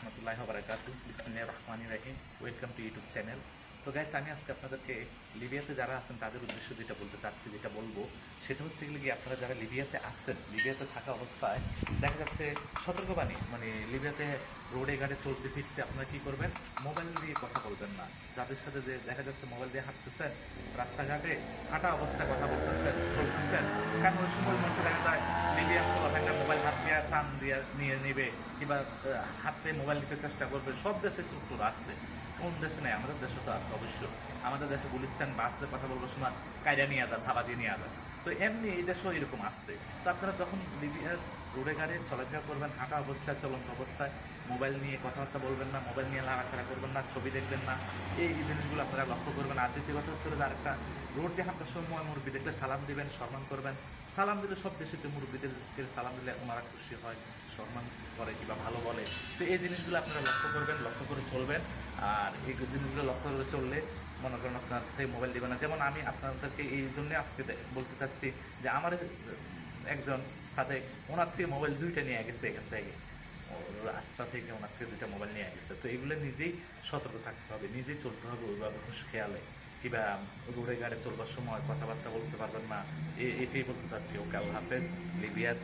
রহমতুল্লাহি ওয়া বারাকাতুহু। বিসমিল্লাহির রহমানির রহিম। Welcome to YouTube channel. তো গাইস, আমি আজকে আপনাদেরকে লিবিয়াতে যারা আছেন তাদের উদ্দেশ্যে যেটা বলতে চাচ্ছি, যেটা বলবো সেটা হচ্ছে কি, আপনারা যারা লিবিয়াতে আসছেন, লিবিয়াতে থাকা অবস্থায় দেখা যাচ্ছে সতর্কবাণী, মানে লিবিয়াতে রোডে ঘাটে চলতে ফিরতে আপনারা কী করবেন, মোবাইল দিয়ে কথা বলবেন না। যাদের সাথে যে দেখা যাচ্ছে মোবাইল দিয়ে হাঁটতেছেন, রাস্তাঘাটে হাঁটা অবস্থায় কথা বলতেছেন, চলতেছেন, কারণ ওই সময় মধ্যে দেখা যায় লিবিয়ান একটা মোবাইল হাত দিয়ে টান দিয়ে নিয়ে নেবে, কিংবা হাতে মোবাইল নিতে চেষ্টা করবে। সব দেশে চুক্তুর আসছে, কোন দেশে নেই, আমাদের দেশে তো আছে অবশ্য। আমাদের দেশে গুলিস্তান বাসে কথা বলবার সময় কায়দা নিয়ে যায়, ধাবা দিয়ে নিয়ে যায়। তো এমনি এই দেশেও এরকম আসছে। তো আপনারা যখন লিবিয়ার রোডে গাড়ি চলাফেরা করবেন, হাঁটা অবস্থায়, চলন্ত অবস্থায় মোবাইল নিয়ে কথাবার্তা বলবেন না, মোবাইল নিয়ে লাড়াচাড়া করবেন না, ছবি দেখবেন না। এই জিনিসগুলো আপনারা লক্ষ্য করবেন। আর দ্বিতীয় কথা হচ্ছে যে আরেকটা, রোড দিয়ে হাঁটার সময় মুরব্বী দেখলে সালাম দিবেন, সম্মান করবেন। সালাম দিলে সব দেশেতে মুরব্বীদেরকে সালাম দিলে ওনারা খুশি হয়, সম্মান করে কিংবা ভালো বলে। তো এই জিনিসগুলো আপনারা লক্ষ্য করবেন, লক্ষ্য করে চলবেন। আর এই জিনিসগুলো লক্ষ্য করে চললে মনে করেন আপনার থেকে মোবাইল দেবে না। যেমন আমি আপনাদেরকে এই জন্যে আজকে বলতে চাচ্ছি যে আমার একজন সাথে ওনার থেকে মোবাইল দুইটা নিয়ে গেছে, এখান থেকে রাস্তা থেকে ওনার থেকে দুইটা মোবাইল নিয়ে গেছে। তো এগুলো নিজেই সতর্ক থাকতে হবে, নিজেই চলতে হবে ওইভাবে হুঁশ খেয়ালে। কিংবা রোডে গাড়ি চলবার সময় কথাবার্তা বলতে পারবেন না। এটাই বলতে চাচ্ছি। ওকে, আল্লাহ হাফেজ। লিবিয়ার